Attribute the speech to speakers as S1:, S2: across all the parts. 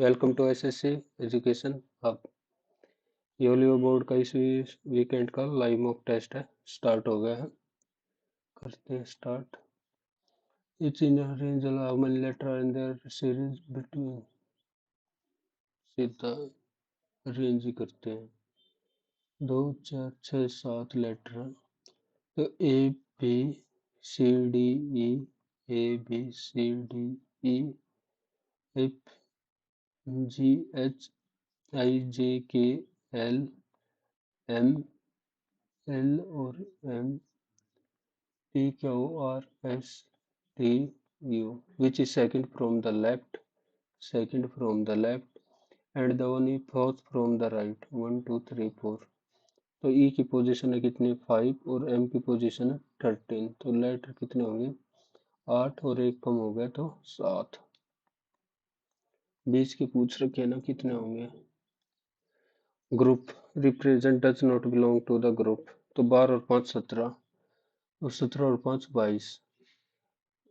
S1: Welcome to SSC education hub. योलियो board का इस वीकेंड का लाइव मॉक टेस्ट है, स्टार्ट हो गया है। करते हैं start. It's in range how many letter in their series between. सीधा रेंज ही करते हैं। 2 4 6 7 लेटर है, तो A B C D E, A B C D E, F G H I J K L M L और M P Q R S T U, which is second from the left, and the one is fourth from the right. 1 2 3 4। तो E की position है कितनी 5 और M की position है 13। तो letter कितने होंगे 8 और एक कम हो गया तो 7। बीच की पूछ रखी है ना कितने होंगे। Group represent does not belong to the group, तो 12 और 5 17 और 17 और 5 22।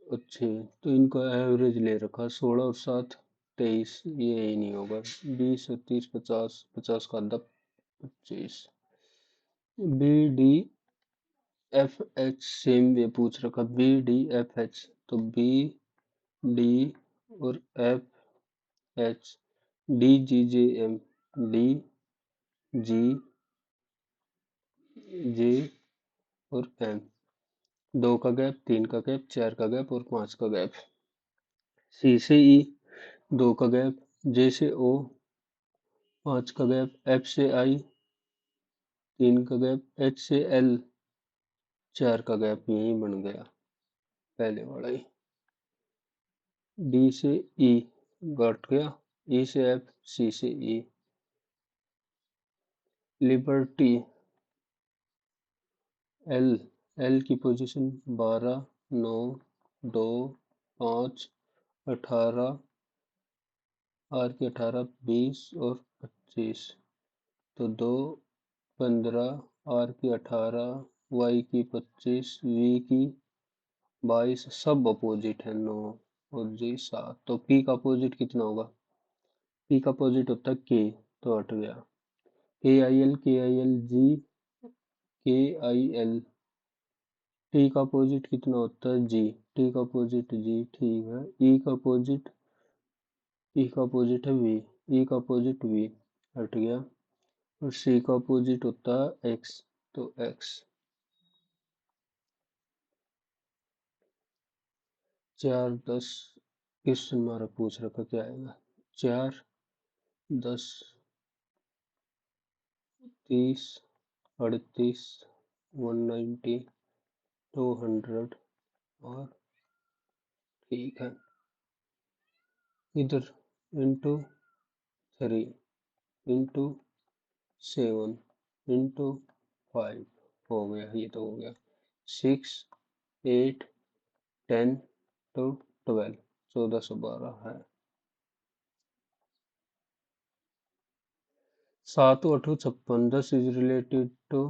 S1: अच्छे, तो इनका एवरेज ले रखा 16 और 7 23। ये ही नहीं होगा। 20 और 30 50, 50 का अद्धा 25। B D F H same way पूछ रखा, बी डी एफ एच, तो बी डी और F H, D G J M, D G J और एम। 2 का गैप, 3 का गैप, 4 का गैप और 5 का गैप। सी से ई 2 का गैप, जे से ओ 5 का गैप, एफ से आई 3 का गैप, एच से एल 4 का गैप। यही बन गया पहले वाला ही। डी से ई घट गया, ई से एफ, सी से ई। लिबर्टी एल, एल की पोजीशन 12 9 2 5 18, आर की 18 20 और 25। तो 2 15, आर की 18, वाई की 25, वी की 22। सब अपोजिट है 9 और जी 7। तो पी का अपोजिट कितना होगा, पी का अपोजिट होता है के, तो हट गया। के आई एल जी के आई एल। टी का अपोजिट कितना होता है जी, टी का अपोजिट जी, ठीक है। ई का अपोजिट, ई का अपोजिट है वी, ई का अपोजिट वी, हट गया। और सी का अपोजिट होता है एक्स, तो एक्स। 4 10 क्वेश्चन हमारा पूछ रखा, क्या आएगा 4 10 30 38 190 200। और ठीक है, इधर इंटू 3 इंटू 7 इंटू 5 हो गया। ये तो हो गया 6 8 10 तो 12, 1412 है। 7 8 56, 10 इज रिलेटेड टू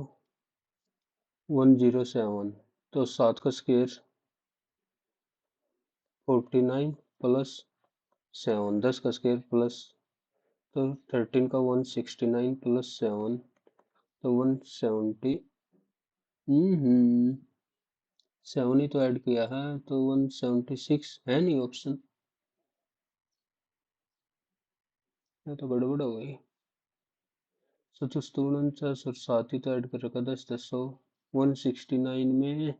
S1: 107। तो 7 का स्क्वायर 49 प्लस 7, 10 का स्क्वायर प्लस, तो 13 का 169 प्लस 7, तो 170। 7 ही तो ऐड किया है, तो 176 है नहीं ऑप्शन, ये तो गड़बड़ हो गई। चतुस्तूर्ण 49 और 7 ही तो ऐड कर रखा, 10 10 100। 169 में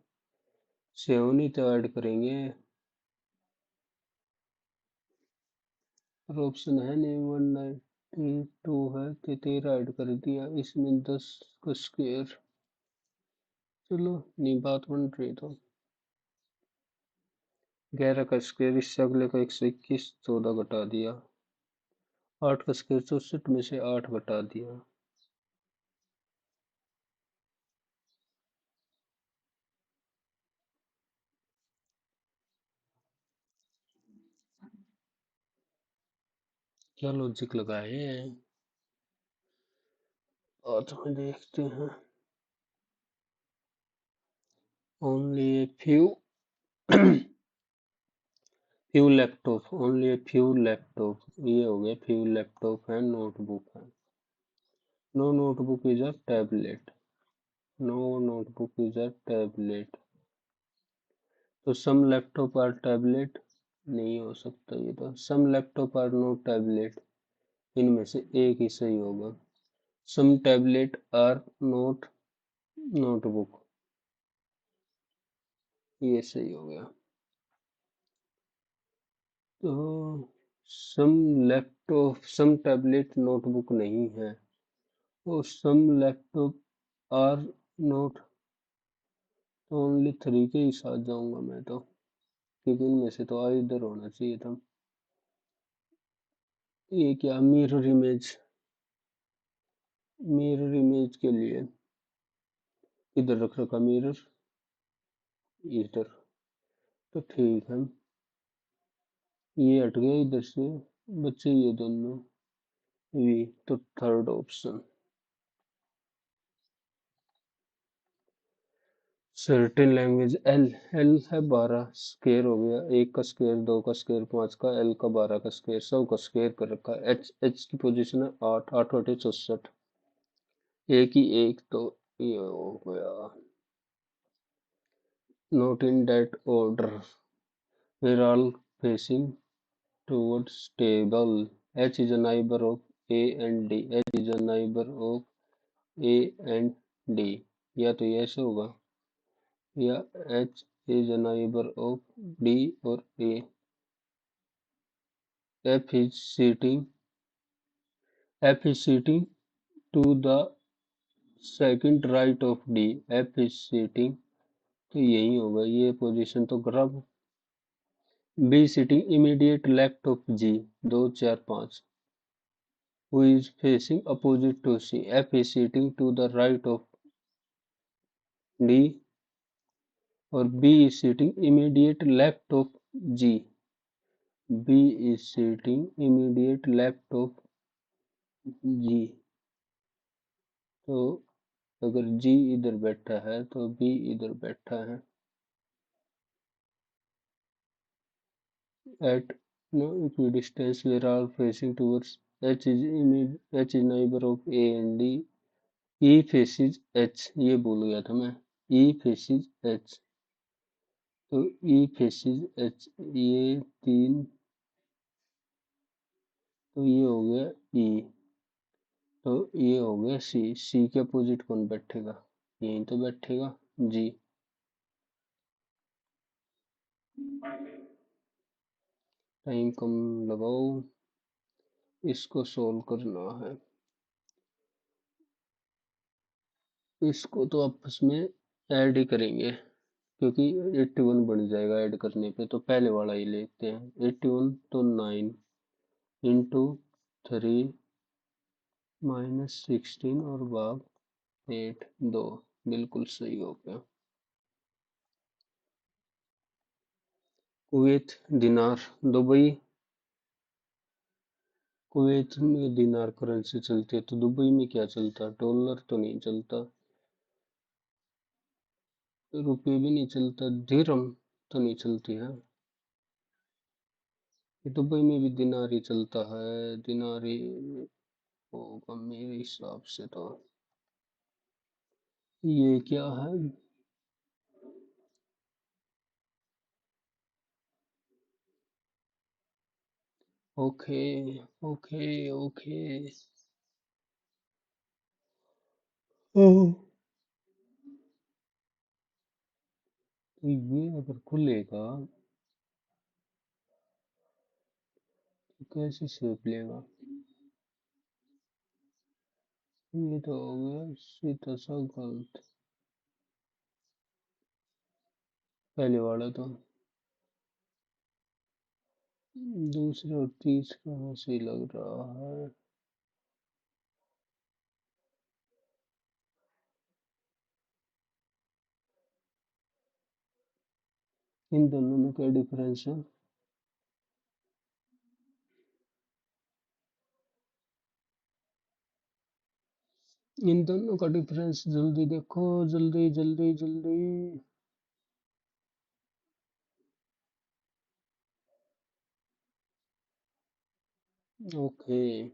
S1: 7 ही तो ऐड करेंगे, और ऑप्शन है नहीं। 192 है तो 13 ऐड कर दिया इसमें, 10 का स्क्वायर। चलो नहीं बात बन रही तो। 11 का स्क्वायर, इससे अगले का 121, 14 घटा दिया। 8 का स्क्वायर 64 में से 8 घटा दिया। क्या लॉजिक लगाए हैं आज में, देखते हैं। Only a few few laptop, only few laptop, ये हो गया फ्यू लैपटॉप है, नोटबुक है। No notebook is a tablet, no notebook is a tablet. तो सम लैपटॉप आर टैबलेट, नहीं हो सकता ये तो। Some laptop are note tablet, इनमें से एक ही सही होगा। सम टैबलेट आर नोट नोटबुक, ये सही हो गया। तो सम लैपटॉप सम टैबलेट नोटबुक नहीं है, और सम लैपटॉप आर नोट, तो ओनली थ्री के ही साथ जाऊंगा मैं तो, क्योंकि इनमें से तो इधर होना चाहिए था। ये क्या, मिरर इमेज, मिरर इमेज के लिए इधर रख रखा मिरर, इधर, तो ठीक है, ये हट गया इधर से, बच्चे ये दोनों वी, तो third option. Certain language, L, L है 12 स्क्वायर हो गया, एक का स्क्वायर, दो का स्क्वायर, पांच का, एल का 12 का स्क्वायर, सब का स्क्वायर कर रखा है। एच, एच की पोजीशन है 8, 8 बटे 64, एक ही एक, तो ये हो गया। Not in that order, we're all facing towards table, h is a neighbor of a and d, h is a neighbor of a and d, या तो ये ऐसे होगा, या h is a neighbor of d और a, f is sitting, f is sitting to the second right of d, f is sitting, तो यही होगा ये पोजीशन तो graph. b sitting immediate left of g, 2 4 5, who is facing opposite to c, f is sitting to the right of d, और b is sitting immediate left of g, b is sitting immediate left of g, तो अगर g इधर बैठा है तो b इधर बैठा है। At no equidistance we are all facing towards h is neighbor of a and d, e faces h, ये भूल गया था मैं, e faces h, तो e faces h, ये तीन, तो ये हो गया e, तो ये हो गया सी, सी के अपोजिट कौन बैठेगा, यहीं तो बैठेगा जी। टाइम कम लगाओ, इसको सोल्व करना है। इसको तो आपस में ऐड ही करेंगे, क्योंकि 81 बन जाएगा ऐड करने पे, तो पहले वाला ही लेते हैं। 81 तो 9 इंटू 3 माइनस 16 और भाग 8, 2, बिल्कुल सही हो गया। कुवैत दिनार, दुबई, कुवैत में दिनार करेंसी चलती है, तो दुबई में क्या चलता है, डॉलर तो नहीं चलता, रुपये भी नहीं चलता, दिरहम तो नहीं चलती है, दुबई में भी दिनार ही चलता है, दिनार ही होगा मेरे हिसाब से तो। ये क्या है, ओके ओके ओके। तो ये अगर खुलेगा तो कैसे शेप लेगा, ये तो हो गया सीधा सा गलत, पहले वाला तो। दूसरे और तीसरा सही लग रहा है, इन दोनों में क्या डिफरेंस है, इन दोनों का डिफरेंस जल्दी देखो, जल्दी जल्दी जल्दी। ओके,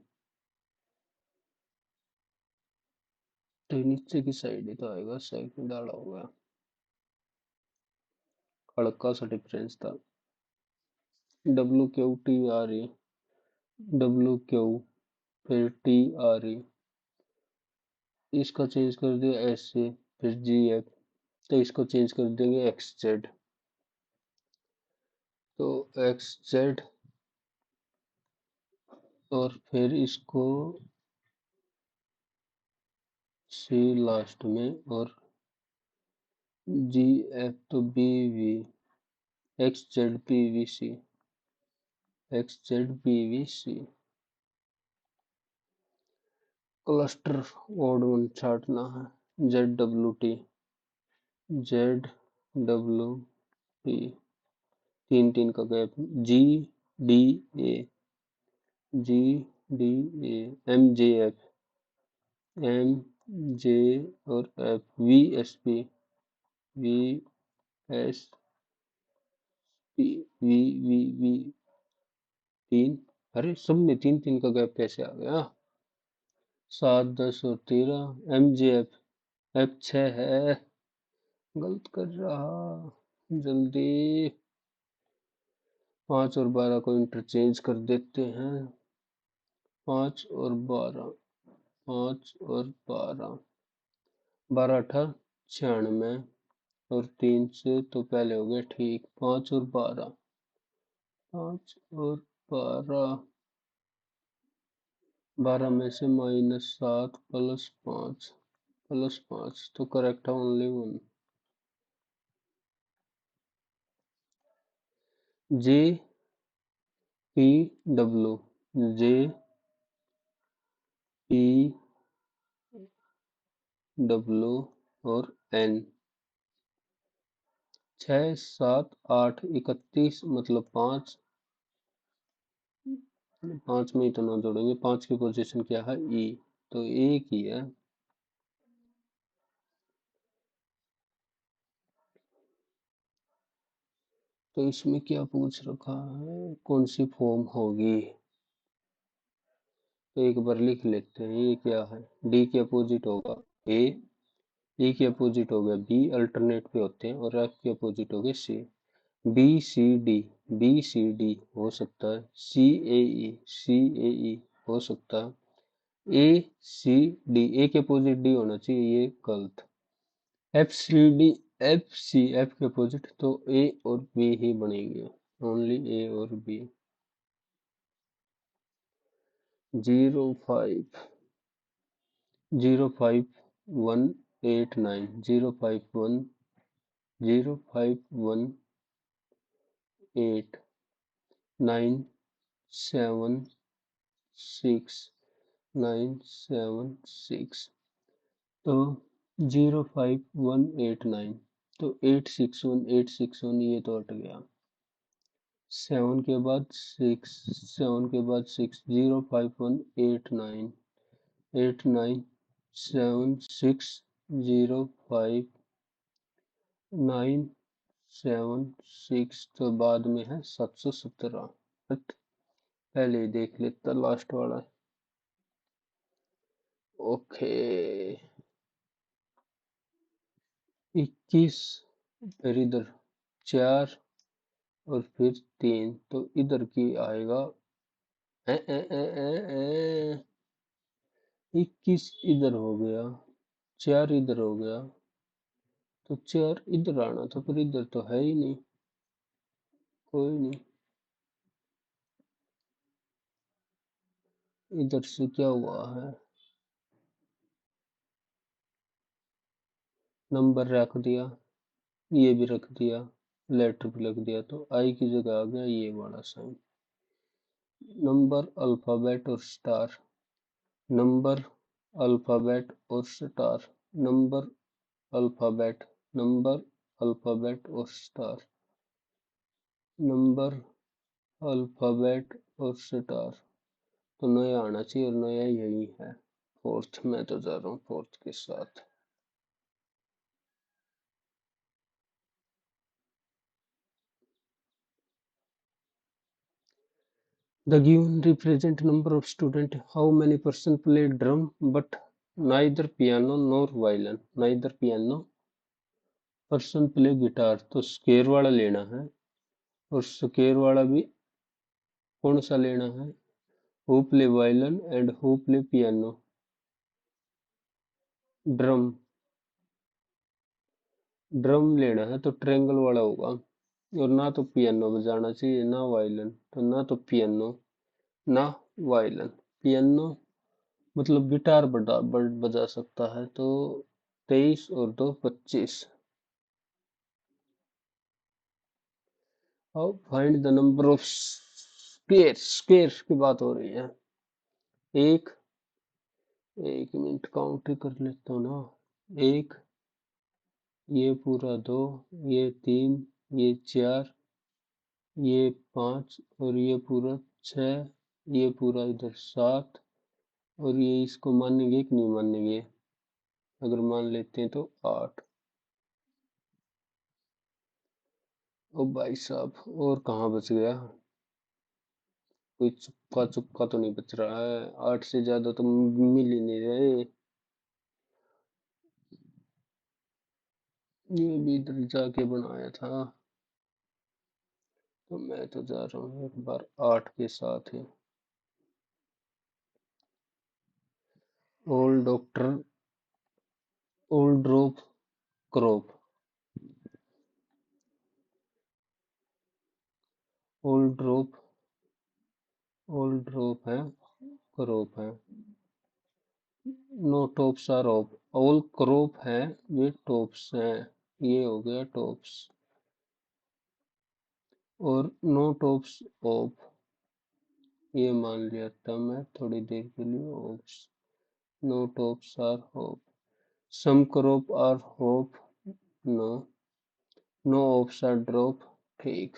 S1: तो नीचे की साइड ही तो आएगा, सेकंड आड़ा होगा, हल्का सा डिफरेंस था। डब्ल्यू क्यू टी आ रही, डब्ल्यू क्यू फिर टी आ रही, इसका चेंज कर दिया एस से, फिर जी एफ, तो इसको चेंज कर देंगे एक्स जेड, तो एक्स जेड, और फिर इसको सी लास्ट में, और जी एफ तो B V, X Z P V C, X Z P V C, cluster odd one छाटना है, Z W T, Z W T, तीन तीन का gap, G D A, G D A, M J F, M J और F, V S P, V S P, V V V, तीन, अरे सब में तीन तीन का गैप कैसे आ गया? 7 10 और 13, एम जे एफ, एफ 6 है, गलत कर रहा, जल्दी, 5 और 12 को इंटरचेंज कर देते हैं, 5 और 12, 5 और 12, 12 8 96, और 3 से तो पहले हो गए, ठीक, 5 और 12, 5 और 12, 12 में से -7 +5, +5 तो करेक्ट है only one, J P W, J P W और एन, 6 7 8 31, मतलब 5, 5 में इतना जोड़ेंगे, 5 की पोजीशन क्या है ई, तो एक ही है, तो इसमें क्या पूछ रखा है, कौन सी फॉर्म होगी, तो एक बार लिख लेते हैं, ये क्या है, डी के अपोजिट होगा ए, ई के अपोजिट हो गया बी, अल्टरनेट पे होते हैं, और एफ के अपोजिट हो गए C, B C D, B C D हो सकता है, सी ए ई, सी ए ई हो सकता है, ए सी डी, ए के अपोजिट डी होना चाहिए, ये गलत, F C D, F C, F के अपोजिट, तो ए और बी ही बनेंगे, ओनली ए और बी, 05 05189, 0518976 तो 05189, तो 861 ये तो हट गया, 7 के बाद 6, 7 के बाद 6, 05189, 8976 तो बाद में है 717, हट, पहले ही देख लेता लास्ट वाला, ओके, 21, फिर इधर 4 और फिर 3, तो इधर की आएगा 21 इधर हो गया, 4 इधर हो गया, तो 4 इधर आना था, पर इधर तो है ही नहीं, कोई नहीं, इधर से क्या हुआ है, नंबर रख दिया, ये भी रख दिया, लेटर भी रख दिया, तो आई की जगह आ गया ये वाला साइन, नंबर अल्फाबेट और स्टार, नंबर अल्फाबेट और star, number alphabet, number alphabet और स्टार, नंबर अल्फाबेट और स्टार, तो नया आना चाहिए, और नया यही है, फोर्थ, मैं तो जा रहा हूँ फोर्थ के साथ, The given represent number of student. How many person play drum but neither piano nor violin? Neither piano person play guitar, तो स्केयर वाला लेना है और स्केयर वाला भी कौन सा लेना है? Who play violin and who play piano? Drum. Drum लेना है तो ट्रायंगल वाला होगा, और ना तो पियानो बजाना चाहिए ना वायलिन, तो ना तो पियानो ना वायलिन। पियानो मतलब गिटार बजा सकता है, तो 23 और 2 25। अब find the number of square. Square की बात हो रही है। एक एक मिनट काउंट कर लेता हूँ ना। एक, ये पूरा 2, ये 3, ये 4, ये 5 और ये पूरा 6, ये पूरा इधर 7, और ये इसको मानेंगे कि नहीं मानेंगे? अगर मान लेते हैं तो 8। ओ भाई साहब, और कहाँ बच गया? कोई चुक्का चुक्का तो नहीं बच रहा है? 8 से ज्यादा तो मिल ही नहीं रहे। ये भी इधर जाके बनाया था, तो मैं तो जा रहा हूँ एक बार 8 के साथ ही। Old doctor, old drop crop. Old drop, old drop है, क्रॉप है। No tops are off. All crop है, वे टॉप्स हैं। ये हो गया टॉप्स। और नो टॉप्स ऑफ, ये मान लिया था मैं थोड़ी देर के लिए ops. No tops are off. Some crop are off. No. No ops are drop. ठीक।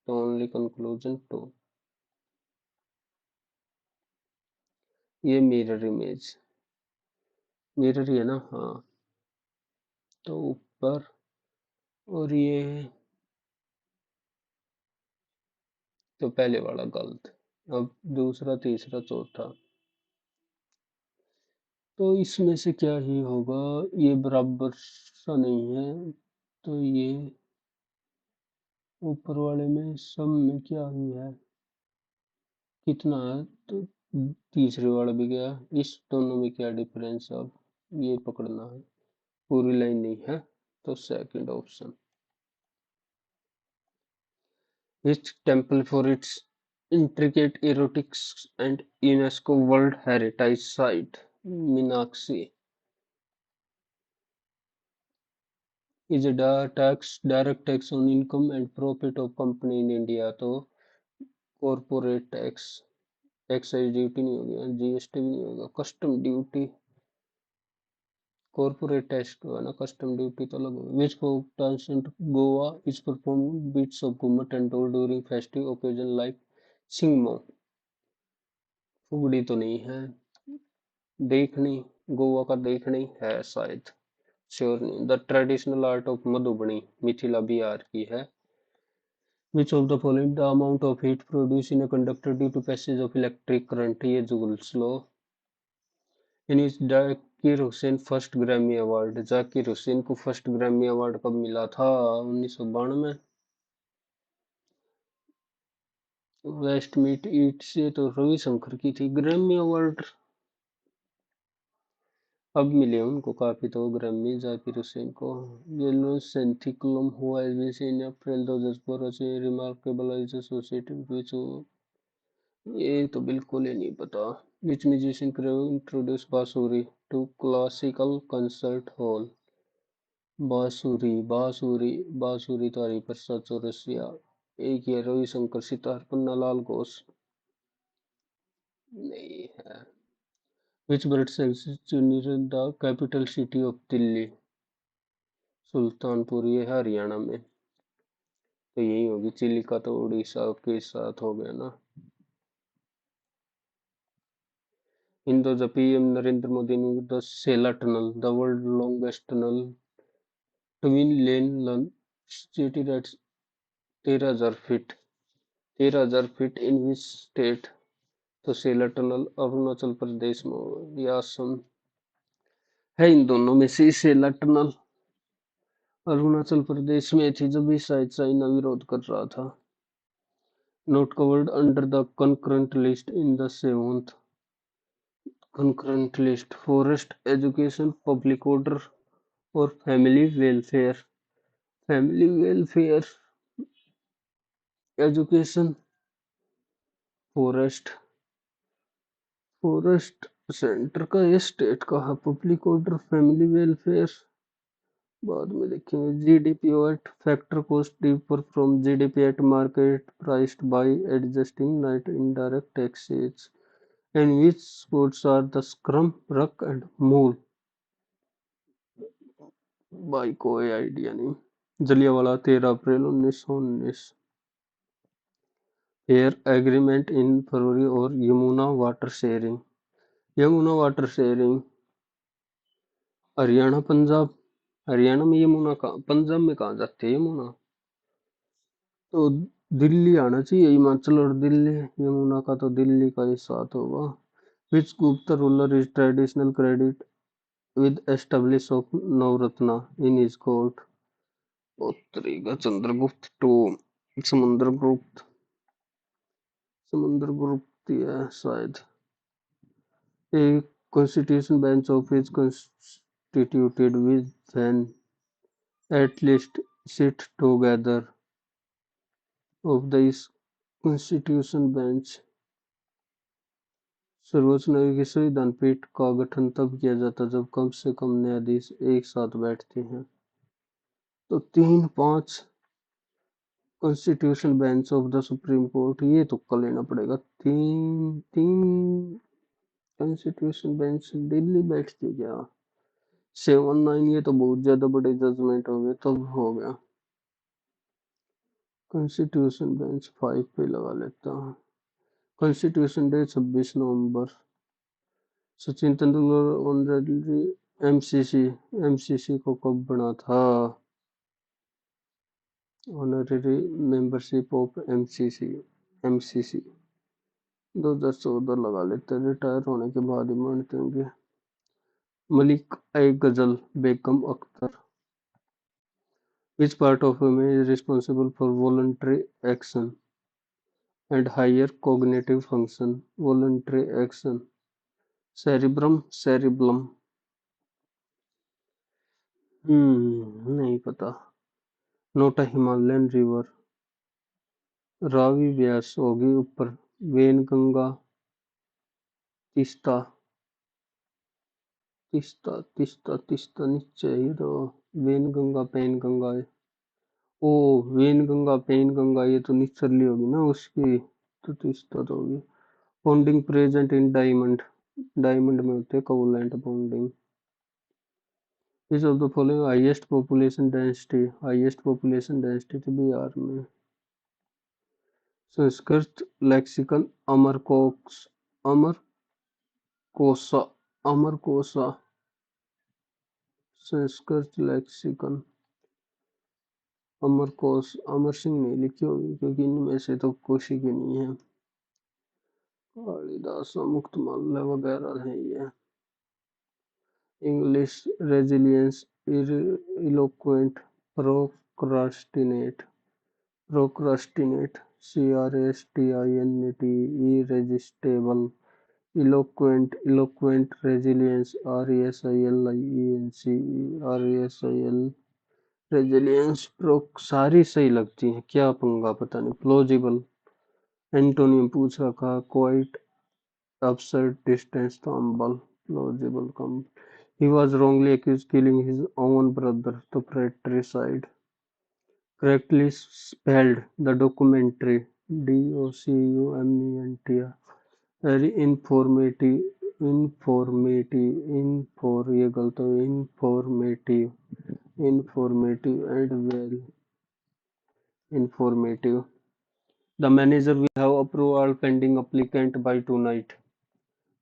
S1: तो ओनली कंक्लूजन 2। ये मिरर इमेज, मिरर ही है ना? हाँ। तो ऊपर, और ये तो पहले वाला गलत। अब दूसरा, तीसरा, चौथा, तो इसमें से क्या ही होगा? ये बराबर सा नहीं है, तो ये ऊपर वाले में सम में क्या ही है, कितना है? तो तीसरे वाला भी गया। इस दोनों में क्या डिफरेंस है? अब ये पकड़ना है, पूरी लाइन नहीं है, तो second option. Which temple for its intricate erotics and UNESCO World Heritage Site, Meenakshi, is a direct tax on income and profit of company in India? तो कॉर्पोरेट टैक्स, एक्साइज ड्यूटी नहीं होगी, GST भी नहीं होगा, custom duty. Corporate tax को है ना, custom duty तो अलग होगी। Which folk dance in Goa is perform beats of Ghumat and Dhol during festive occasion like Shigmo? Fugdi तो नहीं है। देखनी, गोवा का देखनी है शायद, श्योर नहीं। The traditional art of Madhubani, Mithila Bihar की है। Which of the following the amount of heat produce in a conductor due to passage of electric current? ये Joule's law. In Zakir Hussain first Grammy award, Zakir Hussain को फर्स्ट ग्रैमी अवार्ड कब मिला था? 1992। Waste meet ईट से तो रविशंकर की थी ग्रैमी अवार्ड। अब मिले उनको काफी तो ग्रैमी जाकिर हुसैन को। येलो सेंथिकुलम हुआ इन अप्रैल 2004 से रिमार्केबल इज एसोसिएटेड विच? ये तो बिल्कुल ही नहीं पता। विच म्यूजिशियन इंट्रोड्यूस बांसुरी टू क्लासिकल कंसर्ट हॉल? बांसुरी, बांसुरी, बांसुरी तो हरिप्रसाद चौरसिया। एक ये रविशंकर सितार, पन्नालाल घोष नहीं है। Which bird the capital city of Delhi? Sultanpur, ये है हरियाणा में, तो यही होगी। चिलिका तो उड़ीसा के साथ हो गया ना। In the PM Narendra Modi ने the Sela tunnel, the world longest tunnel, twin lane city at 13,000 feet, 13,000 feet in which state? तो सेलर टनल अरुणाचल प्रदेश में या असम है, इन दोनों में से सेलर टनल अरुणाचल प्रदेश में थी जब भी शायद चाइना विरोध कर रहा था। Not covered under the concurrent list in the seventh concurrent list, forest, education, public order और family welfare. Family welfare, education, forest. Forest centre का है, स्टेट का है। पब्लिक ऑर्डर, फैमिली वेलफेयर बाद में देखेंगे। GDP at factor cost differ from GDP at market priced by adjusting net indirect taxes and which goods are the scrum, ruck and मूल। भाई कोई आइडिया नहीं। जलियांवाला 13 अप्रैल 1919। एयर एग्रीमेंट इन फरवरी और Yamuna water sharing. Yamuna water sharing Haryana Punjab. Haryana में यमुना कहाँ, पंजाब में कहाँ जाती है यमुना? तो दिल्ली आना चाहिए, हिमाचल और दिल्ली। यमुना का तो दिल्ली का ही साथ होगा। Which Gupta ruler is traditional credit with establish of Navratna in his court? उत्तरी का चंद्रगुप्त टू। समुद्रगुप्त, समुद्रगुप्त ही है शायद। A constitution bench of is constituted with when at least sit together of the constitution bench। सर्वोच्च न्यायालय की संविधान पीठ का गठन तब किया जाता है जब कम से कम न्यायाधीश एक साथ बैठते हैं। तो 3-5 constitution bench of the supreme court, ये तुक्का लेना पड़ेगा। 3 कॉन्स्टिट्यूशन बेंच दिल्ली बैठती क्या? 7-9 ये तो बहुत ज्यादा बड़े जजमेंट हो गए, तब हो गया। कॉन्स्टिट्यूशन बेंच 5 पे लगा लेता हूँ। कॉन्स्टिट्यूशन डे 26 नवंबर। Sachin Tendulkar honorary MCC, MCC को कब बना था? Honorary membership of MCC, MCC 2014 लगा लेते हैं, रिटायर होने के बाद ही मानते होंगे। मलिक ए गजल बेगम Akhtar. Which part of him is responsible for voluntary action and higher cognitive function? Voluntary action, cerebrum, cerebellum। नहीं पता। नोट अ हिमालयन रिवर। रावी व्यास होगी ऊपर। वेन गंगा, तिस्ता, तिस्ता तिस्ता तिस्ता नीचे ही तो। वेन गंगा, पेन गंगा है। ओ, वेन गंगा, पेन गंगा ये तो निचली होगी ना उसकी, तो तिस्ता तो होगी। Bonding present in diamond, diamond में होते हैं covalent bonding. Which of the following highest population density? Highest population density Bihar में। संस्कृत लेक्सिकन अमरकोश, अमरकोशा, अमरकोशा। संस्कृत लेक्सिकन अमरकोश, अमर सिंह नहीं लिखी होगी क्योंकि इनमें से तो कोशी की नहीं है। कालिदास, मुक्तमाल्य वगैरह है ये। English resilience, eloquent, procrastinate, procrastinate, CRASTINET, irresistible, eloquent, eloquent, resilience, RESILIENCE, RESIL, resilience, proc, सारी सही लगती हैं, क्या पंगा पता नहीं। प्लोजिबल, एंटोनियम पूछ रखा। Quite, absurd, distance to humble, plausible, he was wrongly accused killing his own brother, तो fratricide। Correctly spelled the documentary, DOCUMENT, very informative, infor ये गलत है, informative, informative and well informative। The manager will have approved all pending applicant by tonight।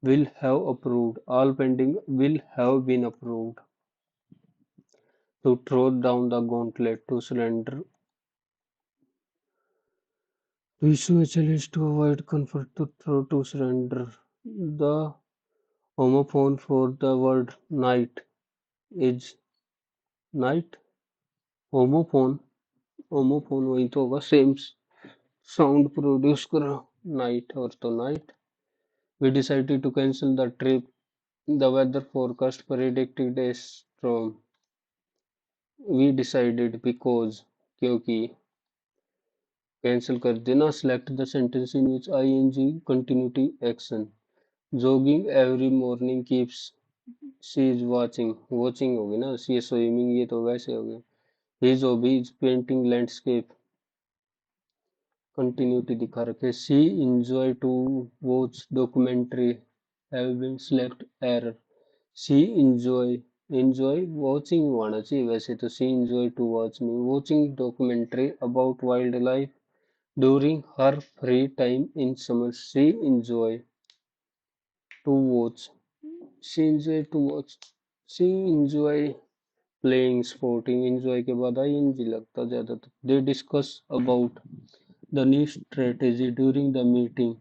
S1: Will have approved, all pending will have been approved। To throw down the gauntlet, to surrender, issue actually is to avoid conflict to throw to surrender. The homophone for the word night is night. Homophone homophone वही तो होगा same sound produce करा night और तो night we decided to cancel the trip. The weather forecast predicted a storm. We decided because क्योंकि cancel कर देना. Select the sentence in which ing continuity action. Jogging every morning keeps she is watching होगी ना. she is swimming ये तो वैसे हो गया. his hobby is painting landscape. Continuity दिखा रखे. She enjoy to watch documentary. Have been select error. She enjoy watching होना चाहिए वैसे तो. She enjoy to watching documentary about wildlife during her free time in summer. To watch. She enjoy to watch. She enjoy playing sporting. Enjoy के बाद ing लगता ज्यादातर. They discuss about the new strategy during the meeting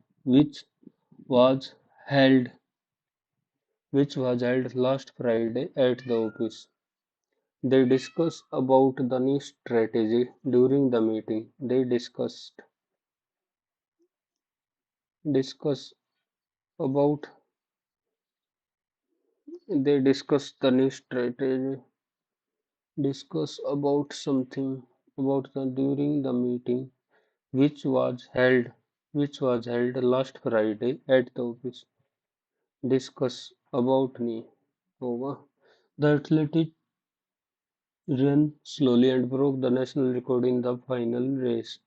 S1: was held held last Friday at the office. They discussed about the new strategy during the meeting. Discuss about they discussed the new strategy. Discuss about something about the during the meeting which was held last Friday at the office. Discuss about me. Over. The athletic ran slowly and broke the national record in the final race.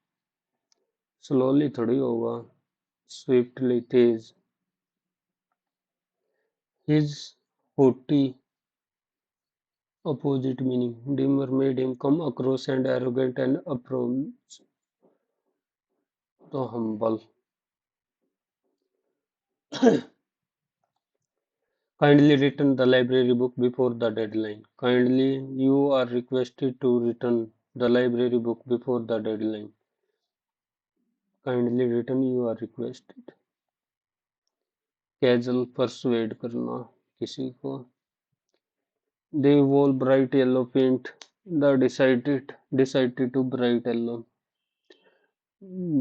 S1: Slowly थोड़ी होगा. Swiftly Tej. His haughty opposite meaning. Dimmer made him come across and arrogant and approach to humble. Kindly return the library book before the deadline. Kindly you are requested to return the library book before the deadline. Kindly return you are requested. Casual persuade करना किसी को. They wore bright yellow paint. The decided to bright yellow.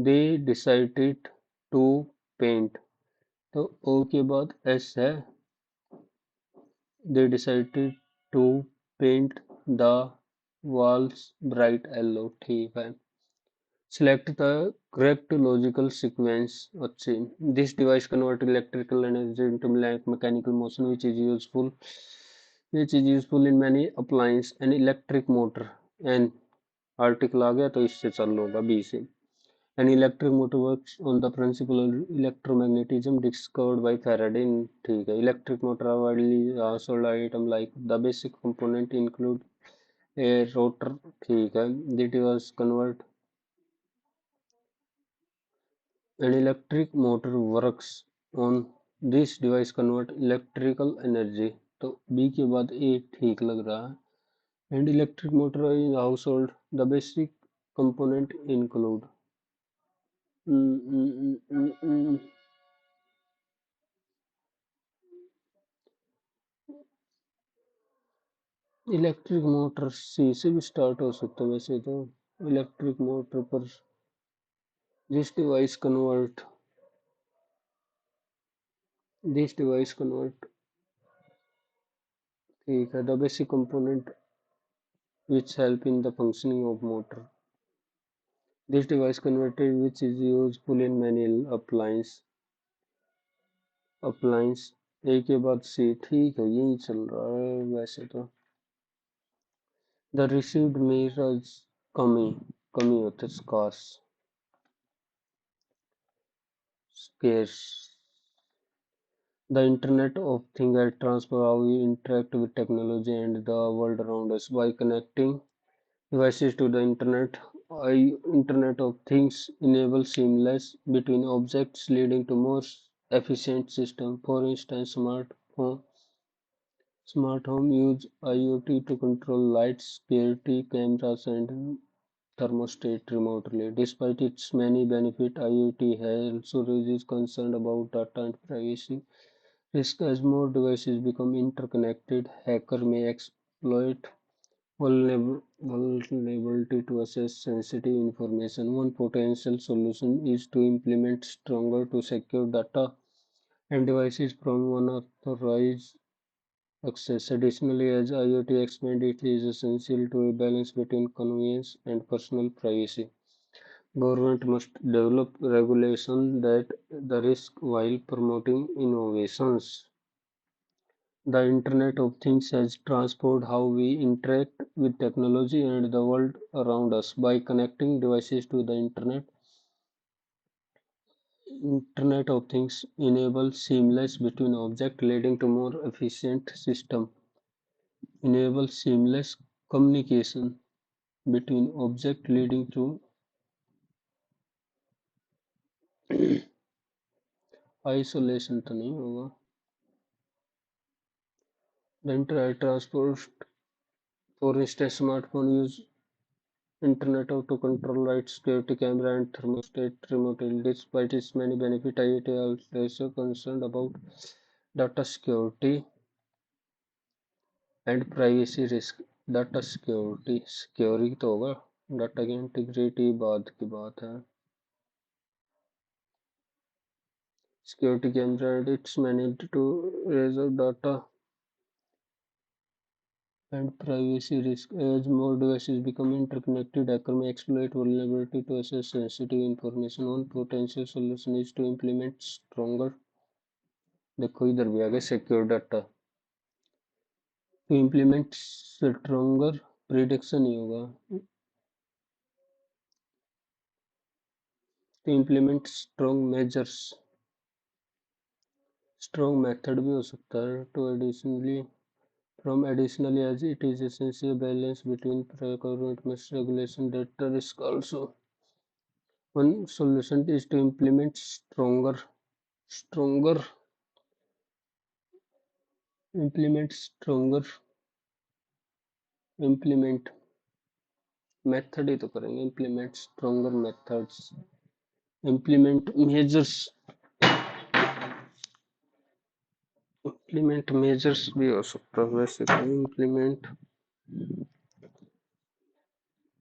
S1: They decided to paint. तो ओ के बाद S है. They decided to paint the walls bright yellow. ठीक है. Select the correct logical sequence. अच्छी. This device convert electrical energy into mechanical motion which is useful in many appliances. An electric motor. An article आ गया तो इससे चालू होगा B से. An electric motor works on the principle of electromagnetism discovered by Faraday. ठीक है. Electric motor are widely household item like the basic component include a rotor. ठीक है. The device convert an electric motor works on this device convert electrical energy. तो B के बाद ए ठीक लग रहा है. And electric motor in household the basic component include mm, mm, mm, mm, mm. Electric motor सी से भी स्टार्ट हो सकता है वैसे तो. इलेक्ट्रिक मोटर पर दिस डिवाइस कन्वर्ट ठीक है. The basic component which help in the functioning of motor. This device converter which is useful in many appliance. ए के बाद सी ठीक है. यही चल रहा है वैसे तो. The received mirrors कमी होता है scarce. The Internet of Things has transformed how we interact with technology and the world around us by connecting devices to the Internet. Internet of Things enables seamless between objects, leading to more efficient system. For instance, smart home use IoT to control lights, security cameras, and thermostat remotely. Despite its many benefits, IoT has also raised concern about data and privacy risk as more devices become interconnected. Hacker may exploit vulnerability to access sensitive information. One potential solution is to implement stronger to secure data and devices from unauthorized access. Additionally, as IoT expands, it is essential to a balance between convenience and personal privacy. Government must develop regulation that the risk while promoting innovations. The Internet of Things has transformed how we interact with technology and the world around us. By connecting devices to the Internet of Things enables seamless between objects, leading to more efficient system. Enables seamless communication between objects, leading to isolation तो नहीं होगा. The internet transport, for instance, smartphone use Internet of to control light, security camera, and thermostat remotely. Despite its many benefits, IoT is also concerned about data security and privacy risk. Data security security तो होगा, data की integrity बाद की बात है. Security camera and its managed to reserve data and privacy risk. As more devices become interconnected, hacker may exploit vulnerability to access sensitive information. One potential solution is to implement stronger, देखो इधर भी आ गया secure data, to implement stronger prediction ही होगा, to implement strong method भी हो सकता है, to additionally as it is essential balance between government must regulation data risk also. One solution is to stronger implement implement method ही तो करेंगे, implement stronger methods, implement measures भी हो सकता है वैसे तो implement,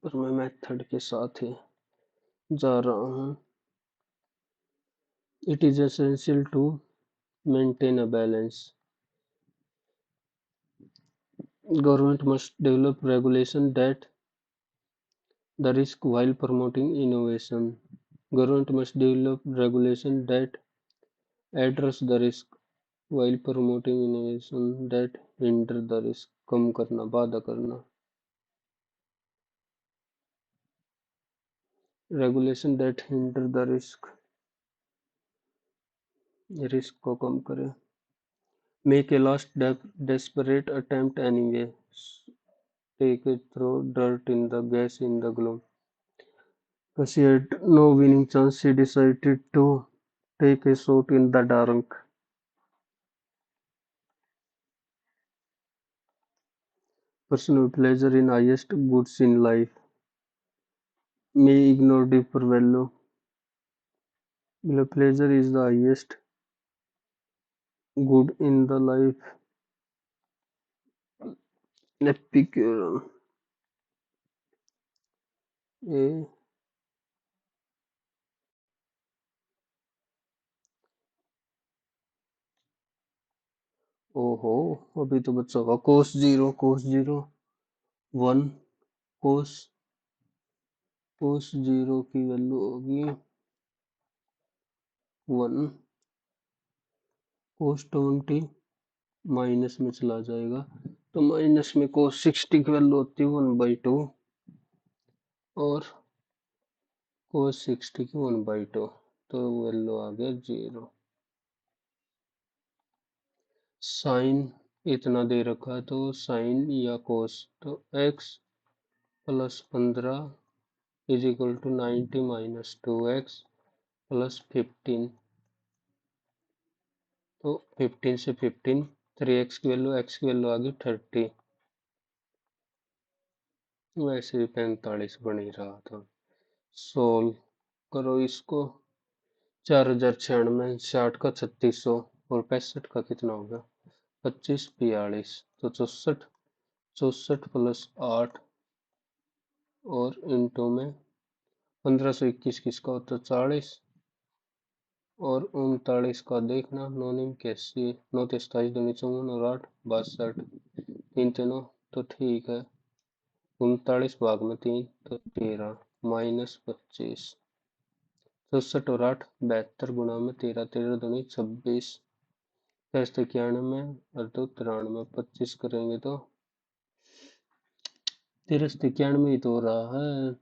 S1: पर मैं मेथड के साथ ही जा रहा हूँ. It is essential to maintain a balance. Government must develop regulation that the risk while promoting innovation. Government must develop regulation that address the risk while promoting innovation that hinder the risk. कम करना, बाधा करना. Regulation that hinder the risk को कम करे. Make a last desperate attempt anyway. Take it through dirt in the gas in the gloom. Because she had no winning chance, she decided to take a shot in the dark. Personal pleasure in highest goods in life may ignore deeper value. The pleasure is the highest good in the life. Epicurean. ए ओहो, अभी तो बच्चा होगा cos 0 1 cos 0 की value होगी 1, cos 20 minus में चला जाएगा तो माइनस में cos 60 की वैल्यू होती है 1/2 और cos 60 की 1/2, तो वैल्यू आ गया 0. साइन इतना दे रखा है तो साइन या cos, तो x plus 15 is equal to 90 minus 2x plus 15, तो 15 से 15 3x की वैल्यू, x की वैल्यू आ गई 30. वैसे भी 45 बन ही रहा था। सोल्व करो इसको। 4096, 60 का 3600 और 65 का कितना होगा? 25 42, तो 64, 64 प्लस 8 और इंटू में 1521 किसका होता है? 40 और 39 का देखना। नौ निम कैसी? 9 27 दूनी 54 और 8 62, 3 3 तो ठीक है। 39 भाग में 3 तो 13 -25, 64 और 8 72 गुणा में 13, 13 दूनी 26, 91 और 2 93, 25 करेंगे तो 93 ही तो हो रहा है।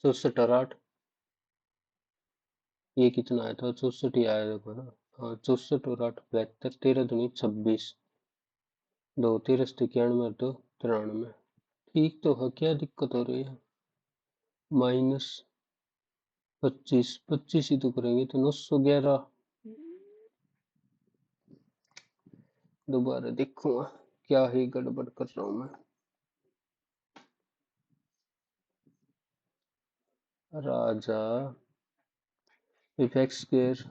S1: 64 और 8 ये कितना आया था? 64 ही आया देखो ना। हाँ 64 और 8 72, 13 दूनी 26, 2 13 91 और 2 93। ठीक तो है, क्या दिक्कत हो रही है? -25, 25 ही तो करेंगे तो 911। दोबारा देखूंगा क्या ही गड़बड़ कर रहा हूँ मैं। राजा इफ एक्स स्क्वायर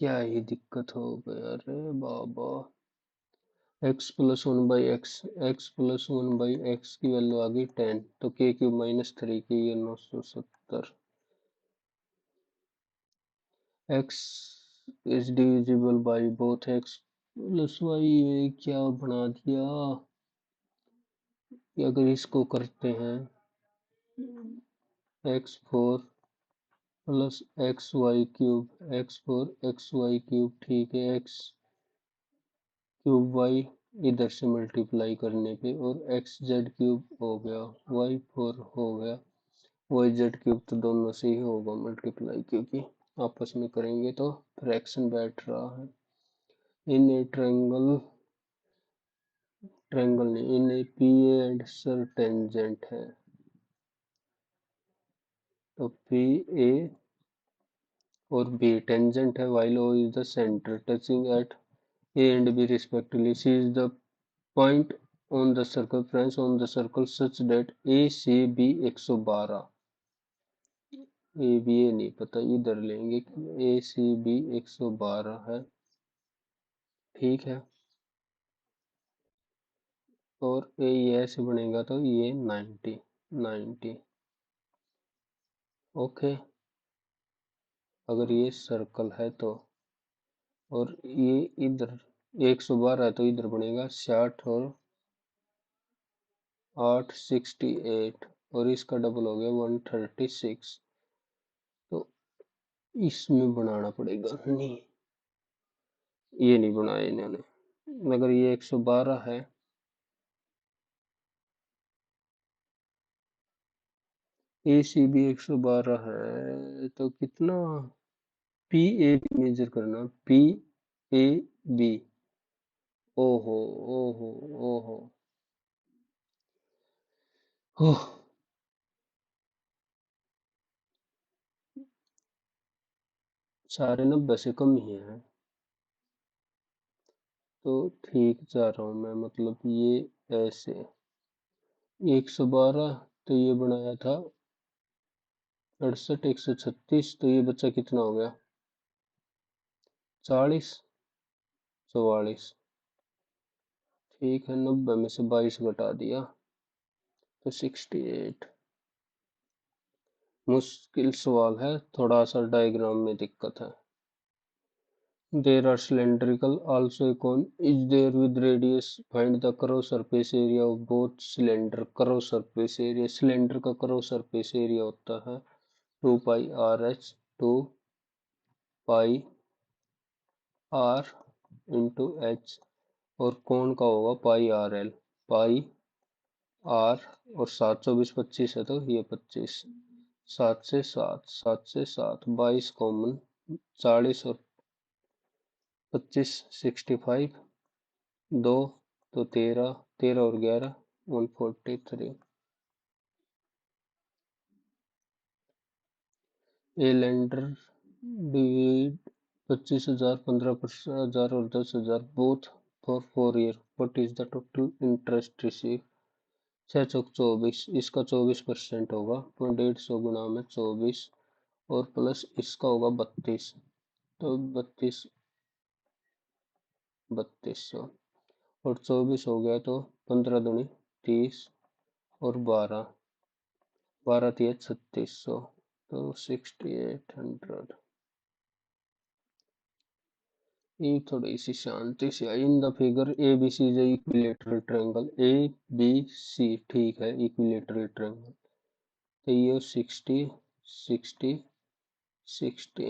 S1: क्या ही दिक्कत हो गया रे बाबा। x+1/x की वैल्यू आ गई 10, तो k³ -3 की ये 970। x is divisible by both x+y, ये क्या बना दिया? अगर इसको करते हैं x4 plus x4 x y cube, ठीक है, x³ y इधर से मल्टीप्लाई करने पे और xz³ हो गया, y4 हो गया, yz³ तो दोनों से ही होगा मल्टीप्लाई, क्योंकि आपस में करेंगे तो फ्रैक्शन बैठ रहा है। इन ए ट्रायंगल नहीं, in a P and sir tangent है, तो पी ए और बी टेंजेंट है, while O is the center touching at A and B respectively. C is the point on the circumference on the circle such that ACB 112। A B A नहीं पता, इधर लेंगे कि ACB 112 है, ठीक है। और ये ऐसे बनेगा तो ये 90 90। ओके, अगर ये सर्कल है तो, और ये इधर 112 है तो इधर बनेगा 60 और 8 68, और इसका डबल हो गया 136। तो इसमें बनाना पड़ेगा, नहीं ये नहीं बनाया इन्होंने। अगर ये 112 है, ए सी बी 112 है तो कितना? पी ए बी मेजर करना, पी ए बी। ओहो ओहो ओहो, ओह, सारे 90 से कम ही है, तो ठीक जा रहा हूँ मैं, मतलब ये ऐसे 112, तो ये बनाया था 68, 136, तो ये बच्चा कितना हो गया? 40, 44, ठीक है। 90 में से 22 घटा दिया तो 68। मुश्किल सवाल है, थोड़ा सा डायग्राम में दिक्कत है। There are cylindrical also a cone is there with radius, find the cross surface area of both cylinder। cross surface area, cylinder का cross surface area होता है 2 pi r h, 2 pi r into h, और कोण का होगा pi R L, pi are, और 7 24 25 है तो ये 25, 7 से 7, 7 से 7, 22 कॉमन, 40 और 25 65, 2 तो 13, 13 और 11 143। ए लेंडर डिवाइड 25,000, 15,000 और 10,000 both for 4 year, what is the total interest receive. 6 चौक 24, इसका 24% होगा तो 150 गुना में 24 और प्लस इसका होगा 32, तो 3200 और 24 हो गया तो 15 दूनी 30 और 12 दिए 3600, तो 6800। ये थोड़ी सी शांति से आई। In the figure A B C is equilateral triangle, A B C ठीक है इक्विलेटरल ट्रायंगल, तो ये 60 60 60।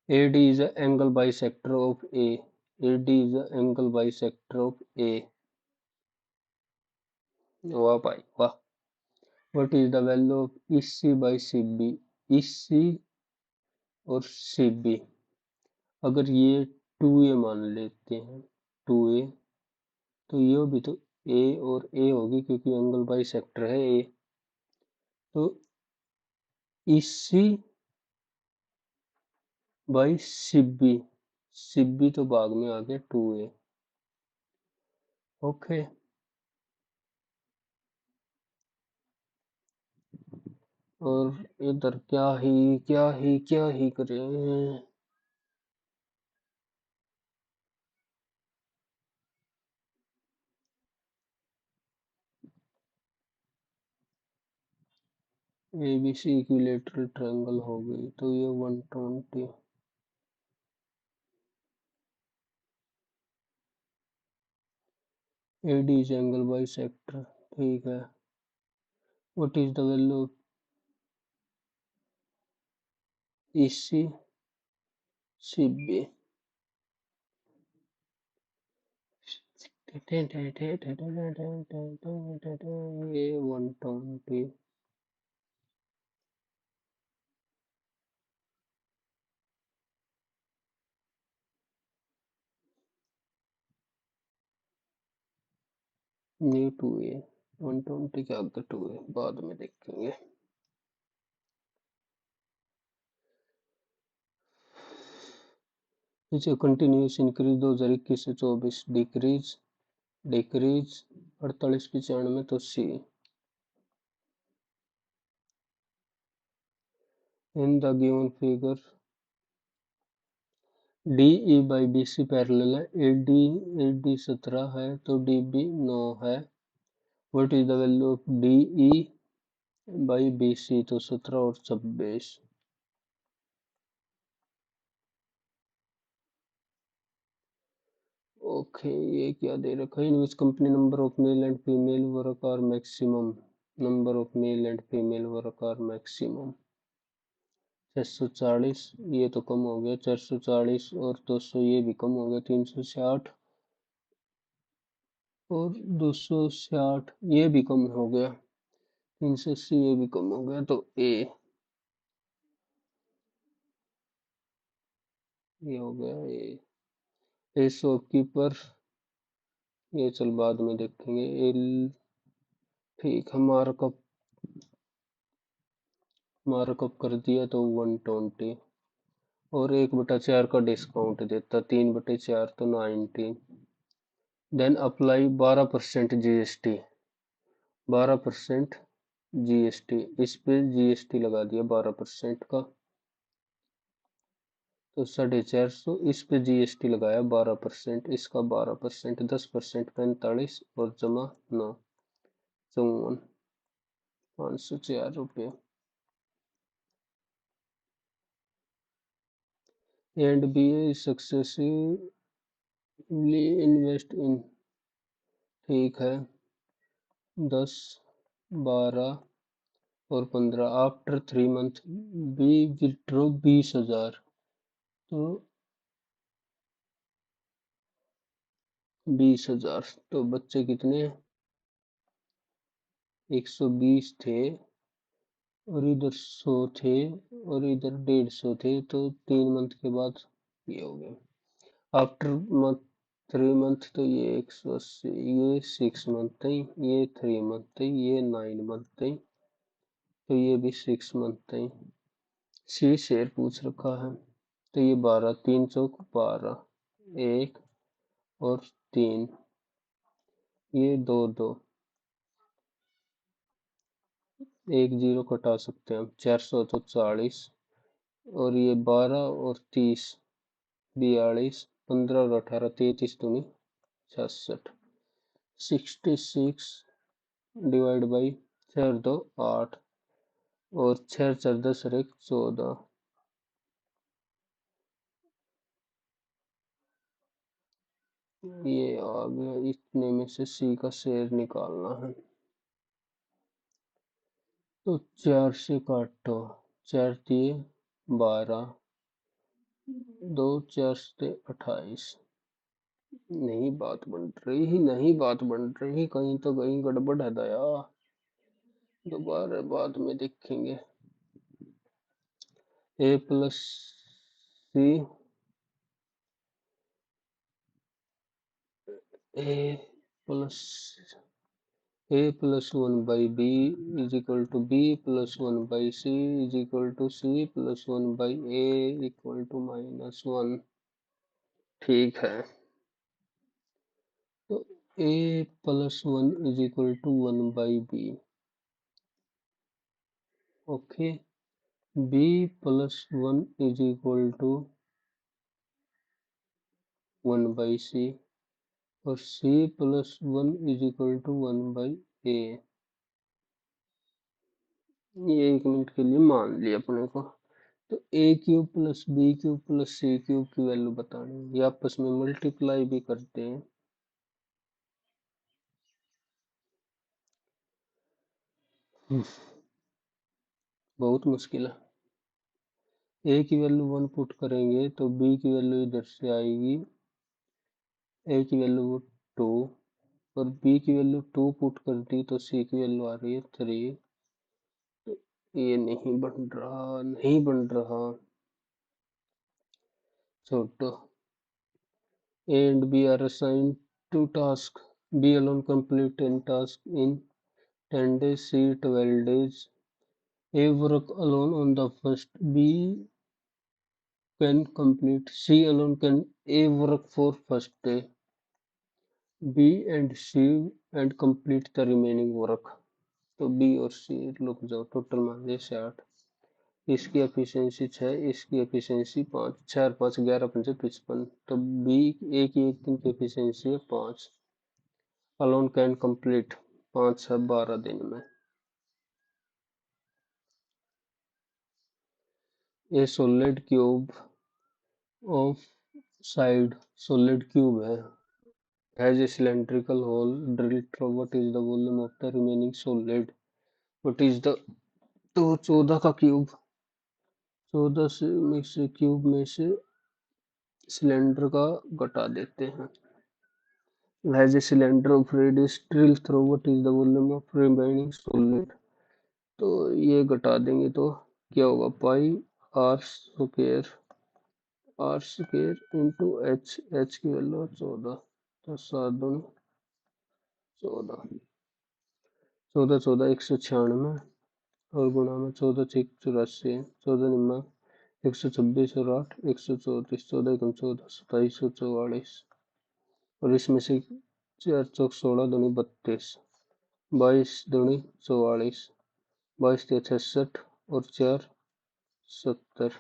S1: AD is the angle bisector of A. AD is the angle bisector of A. वाह भाई वाह। What is the value of EC by CB? EC और CB अगर ये 2A मान लेते हैं, 2A तो ये भी तो A और A होगी क्योंकि एंगल बाइसेक्टर है A, तो EC बाई CB तो भाग में आ गया 2A। ओके और इधर क्या ही करें। ABC इक्विलेटरल ट्रायंगल हो गई तो ये 120। AD is angle bisector ठीक है। What is the value of EC CB? ये 120। ये 2A 120 के आगे 2A बाद में देखेंगे। कंटिन्यूस इंक्रीज 2021 से 24, डिक्रीज डिक्रीज 48 95 तो C। In the given figure DE by BC parallel है, AD 17 है तो DB 9 है। What is the value of DE by BC, तो 17 और 26। ओके ये क्या दे रखा है, in which company number of male and female work are maximum, number of male and female work are maximum 640, ये तो कम हो गया 440 और 200 ये भी कम हो गया 360 और 260 ये भी कम हो गया 380 ये भी कम हो गया, तो ये हो गया ए शॉपकीपर, ये चल बाद में देखेंगे। एल ठीक है, मार्कअप कर दिया तो 120 और 1/4 का डिस्काउंट देता, 3/4 तो 19। देन अप्लाई 12% GST, 12% GST, इस पे GST लगा दिया 12% का, तो 450, इस पे GST लगाया 12%, इसका 12%, 10% 45 और जमा 9, 54, 504 रुपये। And B successively invest in ठीक है 10 12 और 15 आफ्टर 3 मंथ बी विड्रॉ 20,000, तो 20,000 तो बच्चे कितने 120 थे और इधर 100 थे और इधर 150 थे, तो 3 मंथ के बाद ये हो गया आफ्टर मंथ 3 मंथ, तो ये 180, ये 6 मंथ थी, ये 3 मंथ थी, ये 9 मंथ थी, तो ये भी 6 मंथ थी। सी शेर पूछ रखा है, तो ये 12, 3 चौक 12, 1 और 3, ये 2 2, 1 0 कटा सकते हैं हम, 400 तो 40, और ये 12 और 30, 42, 15 और 18, 33 दूनी 66, 66 डिवाइड बाई 4 2 8, और 6 4 10 और 1 14, ये आ गया। इतने में से सी का शेर निकालना है, तो 4 से काटो, 4 दिए 12, 2 4 से 28, नहीं बात बन रही, नहीं बात बन रही, कहीं तो कहीं गड़बड़ है दया, दोबारा बाद में देखेंगे। A plus C, A plus A plus 1/b is equal to B plus 1/c is equal to C plus 1/a equal to -1। ठीक है, तो a plus 1 is equal to 1/b, okay, b plus 1 is equal to 1/c, और c plus 1 is equal to 1/a। ये 1 minute के लिए मान लिया अपने को। तो A cube plus B cube plus C cube की वैल्यू बतानी है, ये आपस में मल्टीप्लाई भी करते हैं। बहुत मुश्किल है। ए की वैल्यू 1 पुट करेंगे तो बी की वैल्यू इधर से आएगी, ए की वैल्यू 2, और बी की वैल्यू 2 पुट कर दी तो सी की वैल्यू आ रही है 3। तो ये नहीं बन रहा, नहीं बन रहा, छोटो। A and B are assigned 2 tasks. B alone complete 10 tasks in 10 days, C 12 days. A work alone on the first, B can complete, C alone can A work for first day, B and C and complete the remaining work. तो B और C रुक जाओ, total मान लिया 60, इसकी efficiency 6, इसकी efficiency 5, 4 5 11 5 55, तो B A की एक दिन की एफिशिएंसी है 5, अलोन कैन कंप्लीट 5 6 12 दिन में। ए solid cube of side, solid cube है, has a cylindrical hole drilled through, what is the volume of the remaining solid, what is the, तो 14 का क्यूब, 14 से क्यूब में से सिलेंडर का घटा देते हैं। has a cylinder of radius drilled through, what is the volume of remaining solid, तो ये घटा देंगे तो क्या होगा, pi R square into H, H की वैल्यू 14, तो 7 दूनी 14, 14 14 196, और गुणा में 14 6 84, 14 निम्मा 126 और 8 134, 14 एकम 14 2744, और इसमें से 4 चौक 16 दूनी 32, 22 दूनी 44, 22 तिया 66, और 4 70,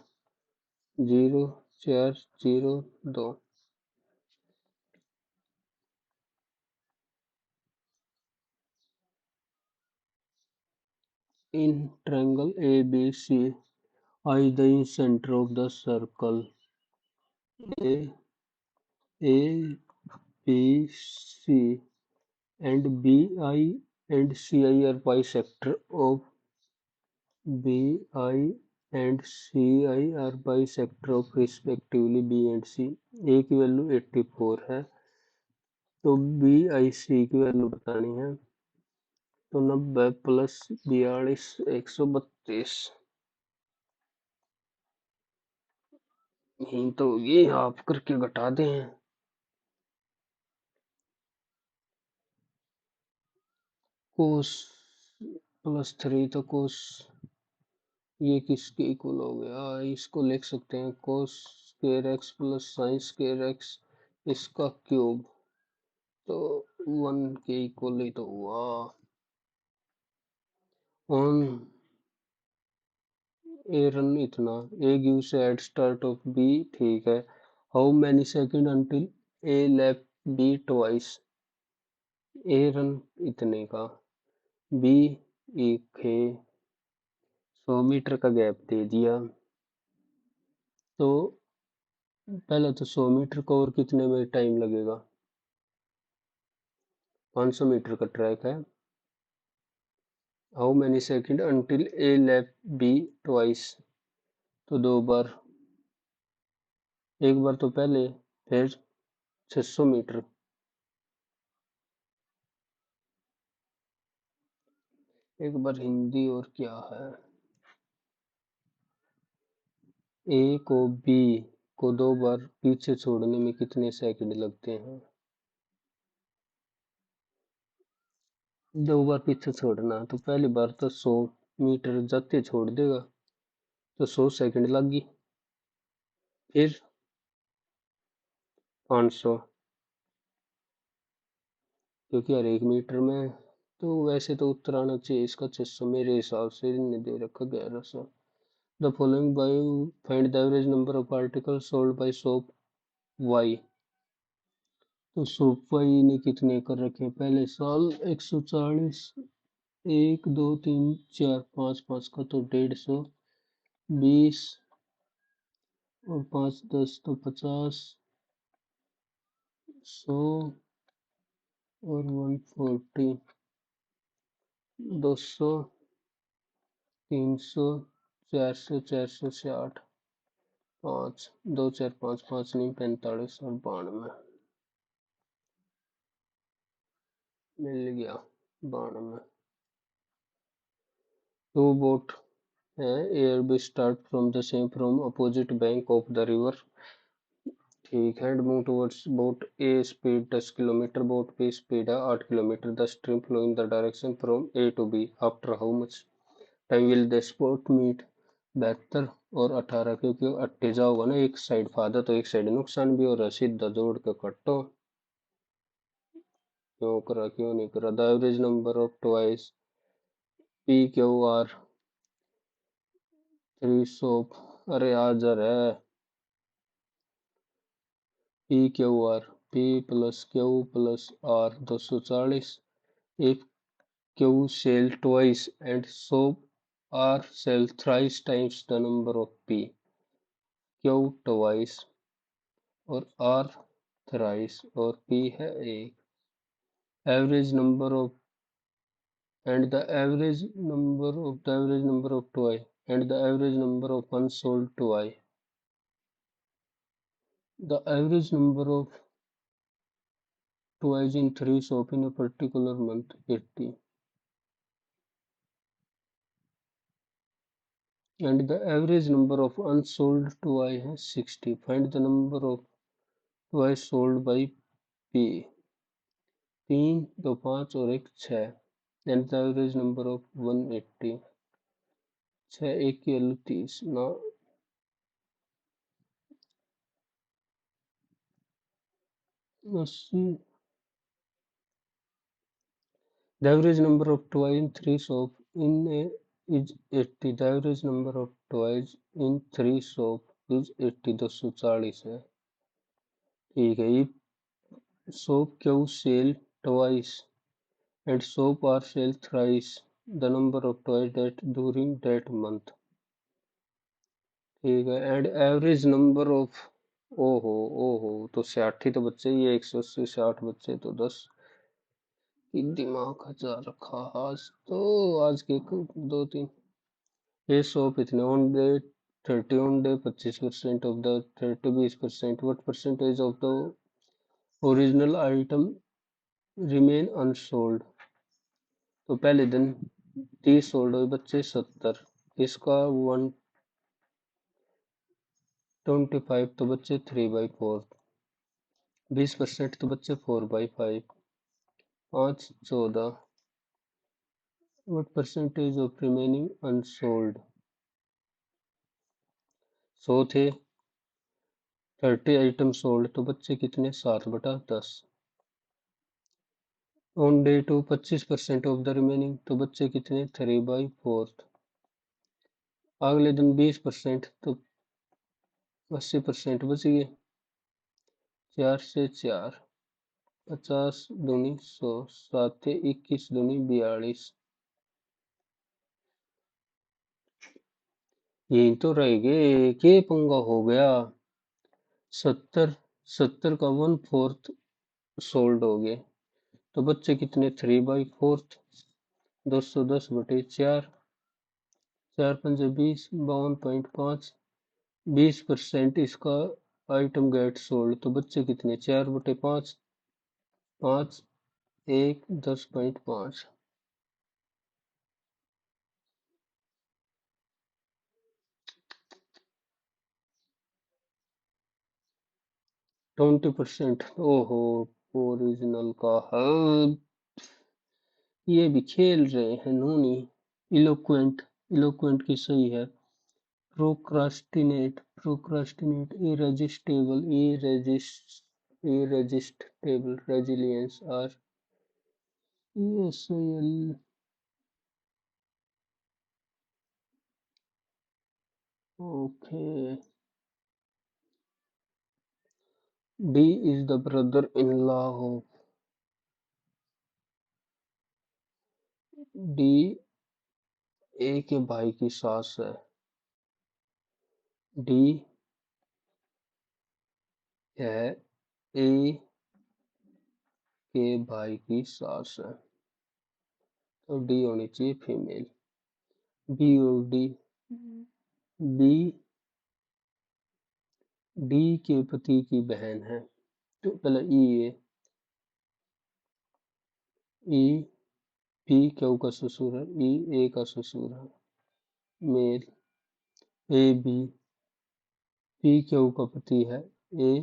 S1: 0 4 0 2। In triangle ABC, I the center of the circle, A A B C and BI and CI are bisector of, BI and CI are bisector of respectively B and C। A की value 84 है, तो BIC की value बतानी है, तो 90 plus 42 132, यही तो ये आप करके घटा दें। कोस +3, तो कोस ये किसके इक्वल हो गया, इसको लिख सकते हैं cos square x plus sine square x इसका क्यूब, तो 1 के इक्वल ही तो हुआ। ऑन ए रन इतना, ए गिव से एट स्टार्ट ऑफ बी, ठीक है। How many second until A left be twice, A run इतने का, बी एक है, 100 मीटर का गैप दे दिया, तो पहले तो 100 मीटर को और कितने में टाइम लगेगा, 500 मीटर का ट्रैक है। How many second until A left be twice, तो 2 बार, एक बार तो पहले, फिर 600 मीटर। एक बार हिंदी और क्या है, ए को बी को 2 बार पीछे छोड़ने में कितने सेकंड लगते हैं, 2 बार पीछे छोड़ना, तो पहली बार तो 100 मीटर जाते छोड़ देगा, तो 100 सेकंड लगी, फिर 500, क्योंकि हर 1 मीटर में, तो वैसे तो उत्तर आना चाहिए इसका 600, मेरे हिसाब से इन्हें दे रखा 1100। The following by, find the average number of article sold by shop Y, तो शॉप वाई ने कितने कर रखे हैं, पहले साल 140, 1 2 3 4 5 5 का तो 150, 20 और 5 10 तो 50, 100 और 140, 200, 300, 400, 460, 5, 2 4 5 5 नहीं 45 और 92, मिल गया 92। टू बोट है, air B start from the same from opposite bank of the river, ठीक है, and move towards boat A speed 10 kilometre, boat B speed है 8 kilometre, the stream flow in the direction from A to B, after how much time will the sport meet, 72 और 18, क्योंकि अट्ठे जाओगा ना एक side फायदा तो एक साइड नुकसान भी हो रहा है, सीधा जोड़ के कटो, क्यों करा क्यों नहीं करा। The average number of twice P Q R 300, अरे आजर है, P Q R, P plus Q plus R 240, if Q sell twice and so R sell thrice times the number of P, Q twice और R thrice और P है एक, average number of and the average number of toy and the average number of unsold toy, the average number of toys in 3 shop in a particular month 80, and the average number of unsold toy है 60, find the number of toys sold by P, 3 2 5 और एक 6, and the average number of 180, 6 1 की value 30 ना 80, the average number of toys in 3 shop in a is 80, the average number of toys in 3 shop is 80, 240 है, ठीक है। if shop Q sell twice and shop R sell thrice the number of toys that during that month, ठीक है, and average number of, ओहो ओहो, तो 60 तो बच्चे ही है, 180 60 बच्चे तो 10, दिमाग हजा रखा आज तो, आज के 2 3, ये शॉप इतने on day 30 on day 25% of the 30 20%, what percentage of the original item remain unsold, तो पहले दिन 30 सोल्ड हुए बच्चे 70, इसका 125 तो बच्चे 3/4, 20% तो बच्चे 4/5, 5 14, what percentage of remaining unsold, 100 थे, 30 आइटम सोल्ड, तो बच्चे कितने? 7/10। On day two 25% of the remaining, तो बच्चे कितने? 3/4। अगले दिन 20%, तो 80% बच गए। 4 से 4, 50 दूनी 100, 7 21 दूनी 42। यही तो रह गए, के पंगा हो गया। 70, 70 का 1/4 सोल्ड हो गए, तो बच्चे कितने? 3/4। 210/4, 4×5 = 52.5। 20% इसका आइटम गेट सोल्ड, तो बच्चे कितने? 4/5, 5, 1, 10.5। 20%। ओहो, ओरिजिनल का है। ये भी खेल रहे हैं नूनी। इलोक्वेंट, इलोक्वेंट की सही है। Procrastinate, procrastinate, irresistible, irresistible, resilience, R ESIL। Okay. D is the brother-in-law of D, A के भाई की सास है। D है A के भाई की सास है, तो D होनी चाहिए फीमेल। B और D, B D के पति की बहन है, तो पहले E है। E P क्यू का ससुर है, E A का ससुर है, male. A B P Q का पति है, A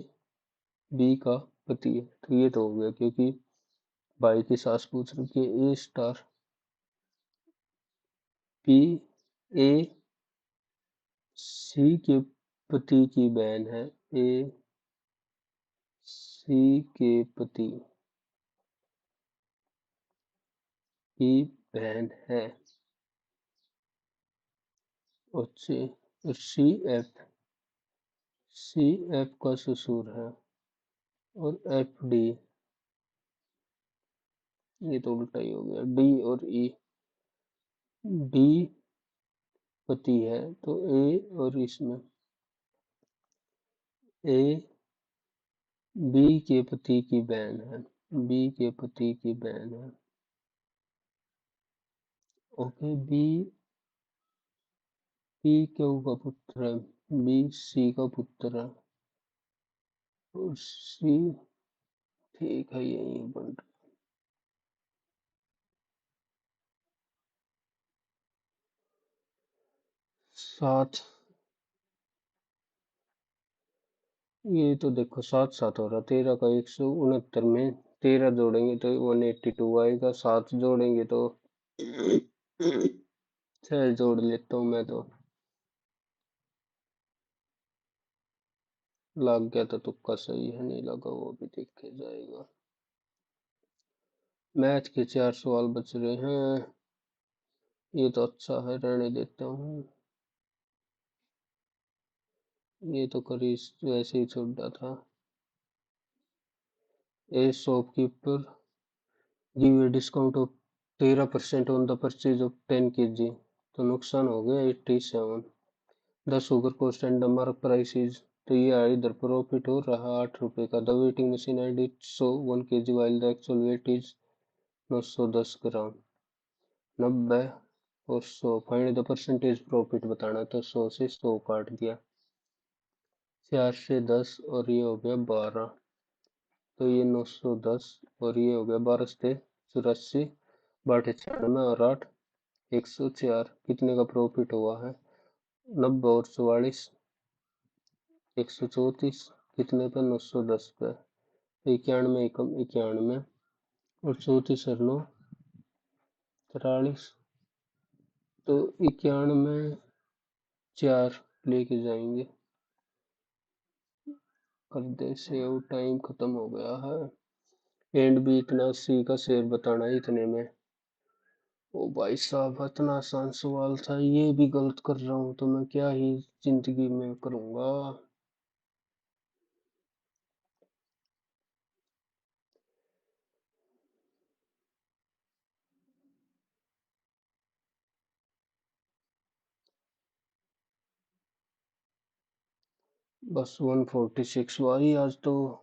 S1: B का पति है, तो ये तो हो गया क्योंकि भाई की सास पूछ रखी है। A star P A C के पति की बहन है, A C के पति की बहन है। और सी एफ का ससुर है, और एफ डी, ये तो उल्टा ही हो गया। डी और ई, डी पति है, तो ए और इसमें ए बी के पति की बहन है, बी के पति की बहन है। ओके, बी पी क्यू का पुत्र है, बी सी का पुत्र है, और सी, ठीक है यही बन। 7, ये तो देखो 7 7 हो रहा। 13 का 169 में 13 जोड़ेंगे तो 182 आएगा, 7 जोड़ेंगे तो 6 जोड़ लेता हूँ मैं तो। लग गया तो तुक्का सही है, नहीं लगा वो भी देखे जाएगा। मैथ के 4 सवाल बच रहे हैं, ये तो अच्छा है, रहने देता हूँ। ये तो करी वैसे ही छोड़ा था। A shopkeeper give a discount of 13% on the purchase of 10 kg, तो नुकसान हो गया 87। The sugar cost and the mark price is, तो ये इधर प्रॉफिट हो रहा 8 रुपए का। The weighting machine and it so 1 kg while the actual weight is 910 gram. 90 और 100, फाइंड द परसेंटेज प्रॉफिट बताना, तो 100 से 100 काट दिया। 4 से 10 और ये हो गया 12, तो ये 910 और ये हो गया 12 से 84, 12 96 और 8 104। कितने का प्रॉफिट हुआ है? 90 और 44, 134। कितने पे? 910 पे। 91 एकम 91, और 34 और 9 43, तो 91 4 लेके जाएंगे। कर दे सेव, टाइम खत्म हो गया है। एंड भी इतना सी का शेर बताना है इतने में। ओ भाई साहब, इतना आसान सवाल था, ये भी गलत कर रहा हूँ तो मैं क्या ही जिंदगी में करूंगा। बस 146 भाई आज तो।